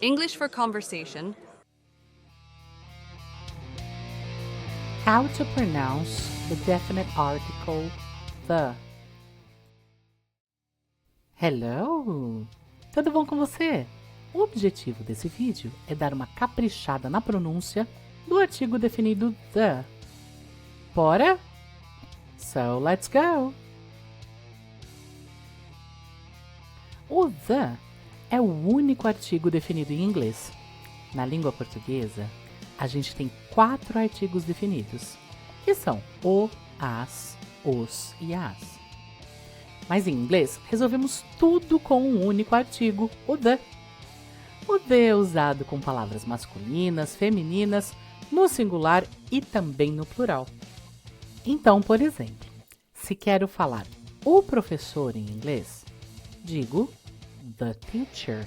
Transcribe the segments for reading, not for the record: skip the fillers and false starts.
English for conversation. How to pronounce the definite article the. Hello! Tudo bom com você? O objetivo desse vídeo é dar uma caprichada na pronúncia do artigo definido the. Bora? So let's go! O the é o único artigo definido em inglês. Na língua portuguesa, a gente tem 4 artigos definidos, que são o, as, os e as. Mas em inglês, resolvemos tudo com um único artigo, o the. O the é usado com palavras masculinas, femininas, no singular e também no plural. Então, por exemplo, se quero falar o professor em inglês, digo the teacher.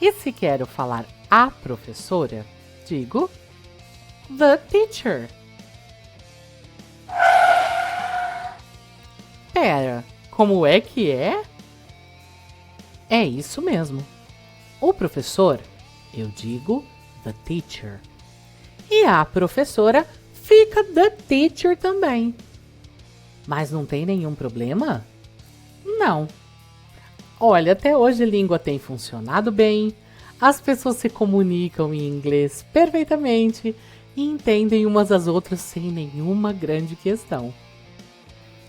E se quero falar a professora, digo the teacher. Pera, como é que é? É isso mesmo. O professor, eu digo the teacher. E a professora fica the teacher também. Mas não tem nenhum problema? Não. Olha, até hoje a língua tem funcionado bem, as pessoas se comunicam em inglês perfeitamente e entendem umas às outras sem nenhuma grande questão.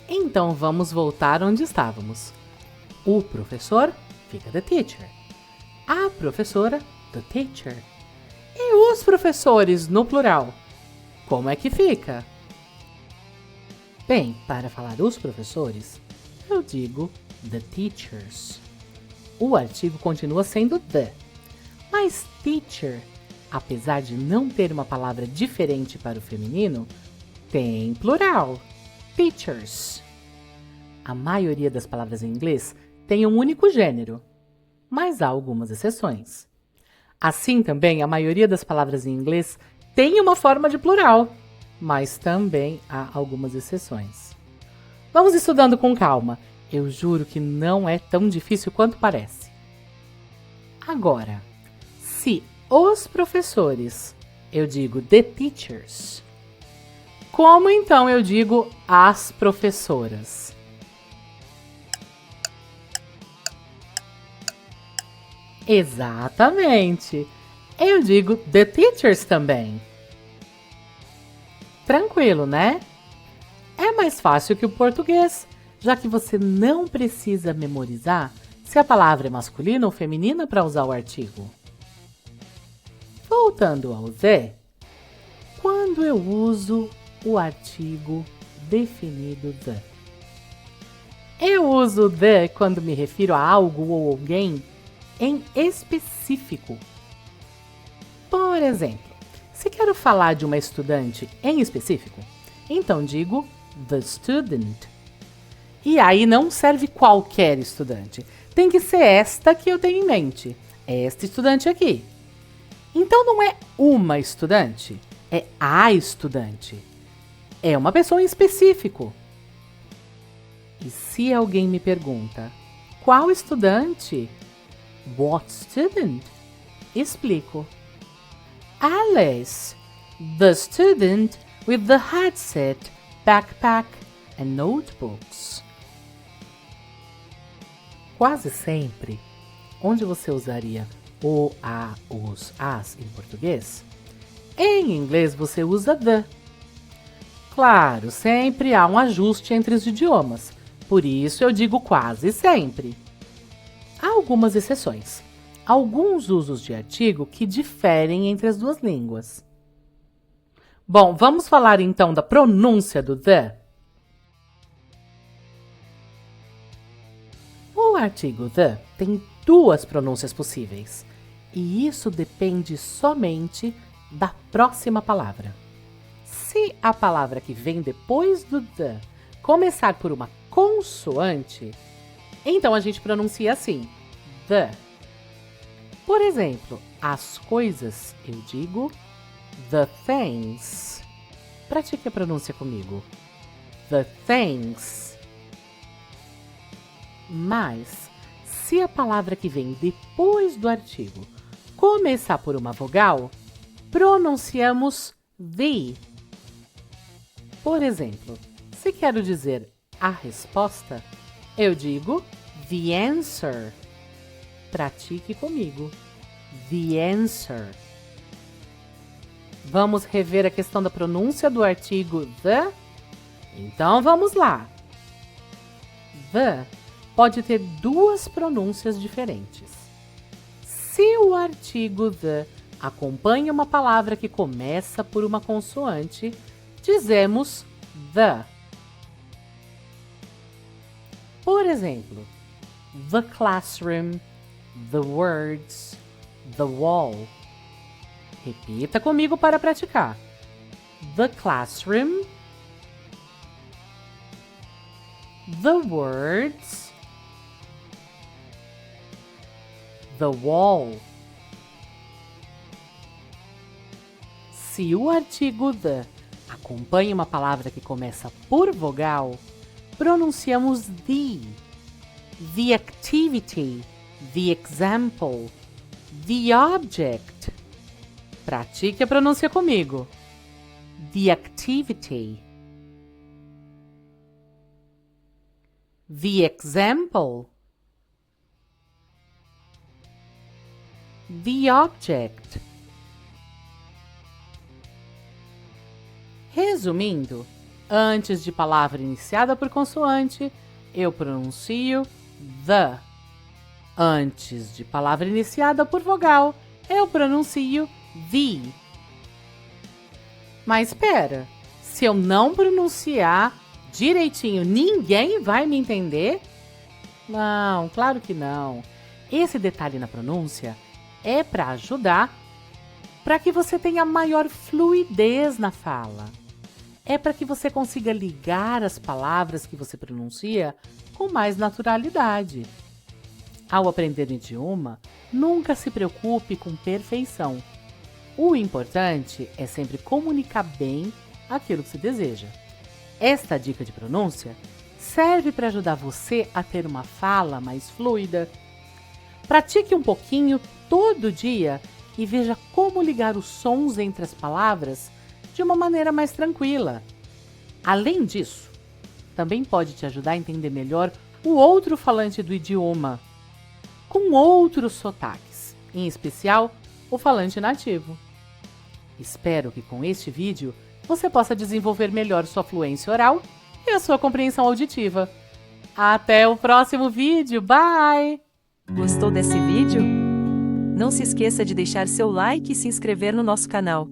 Então vamos voltar onde estávamos. O professor fica the teacher. A professora, the teacher. E os professores, no plural, como é que fica? Bem, para falar os professores, eu digo the teachers. O artigo continua sendo the, mas teacher, apesar de não ter uma palavra diferente para o feminino, tem plural, teachers. A maioria das palavras em inglês tem um único gênero, mas há algumas exceções. Assim também, a maioria das palavras em inglês tem uma forma de plural, mas também há algumas exceções. Vamos estudando com calma. Eu juro que não é tão difícil quanto parece. Agora, se os professores, eu digo the teachers. Como então eu digo as professoras? Exatamente! Eu digo the teachers também. Tranquilo, né? É mais fácil que o português, já que você não precisa memorizar se a palavra é masculina ou feminina para usar o artigo. Voltando ao the, quando eu uso o artigo definido the? Eu uso the quando me refiro a algo ou alguém em específico. Por exemplo, se quero falar de uma estudante em específico, então digo the student. E aí não serve qualquer estudante. Tem que ser esta que eu tenho em mente. Esta estudante aqui. Então não é uma estudante, é a estudante. É uma pessoa em específico. E se alguém me pergunta, qual estudante? What student? Explico. Alice, the student with the headset, backpack and notebooks. Quase sempre, onde você usaria o, a, os, as em português, em inglês você usa the. Claro, sempre há um ajuste entre os idiomas, por isso eu digo quase sempre. Há algumas exceções, alguns usos de artigo que diferem entre as duas línguas. Bom, vamos falar então da pronúncia do the? O artigo the tem 2 pronúncias possíveis, e isso depende somente da próxima palavra. Se a palavra que vem depois do the começar por uma consoante, então a gente pronuncia assim, the. Por exemplo, as coisas, eu digo the things. Pratique a pronúncia comigo. The things. Mas, se a palavra que vem depois do artigo começar por uma vogal, pronunciamos the. Por exemplo, se quero dizer a resposta, eu digo the answer. Pratique comigo. The answer. Vamos rever a questão da pronúncia do artigo the? Então vamos lá. The pode ter duas pronúncias diferentes. Se o artigo the acompanha uma palavra que começa por uma consoante, dizemos the. Por exemplo, the classroom, the words, the wall. Repita comigo para praticar. The classroom, the words, the wall. Se o artigo the acompanha uma palavra que começa por vogal, pronunciamos the. The activity, the example, the object. Pratique a pronúncia comigo. The activity. The example. The object. Resumindo, antes de palavra iniciada por consoante, eu pronuncio the. Antes de palavra iniciada por vogal, eu pronuncio the. Mas espera, se eu não pronunciar direitinho, ninguém vai me entender? Não, claro que não. Esse detalhe na pronúncia é para ajudar para que você tenha maior fluidez na fala. É para que você consiga ligar as palavras que você pronuncia com mais naturalidade. Ao aprender um idioma, nunca se preocupe com perfeição. O importante é sempre comunicar bem aquilo que se deseja. Esta dica de pronúncia serve para ajudar você a ter uma fala mais fluida. Pratique um pouquinho todo dia e veja como ligar os sons entre as palavras de uma maneira mais tranquila. Além disso, também pode te ajudar a entender melhor o outro falante do idioma, com outros sotaques, em especial o falante nativo. Espero que com este vídeo você possa desenvolver melhor sua fluência oral e a sua compreensão auditiva. Até o próximo vídeo, bye! Gostou desse vídeo? Não se esqueça de deixar seu like e se inscrever no nosso canal.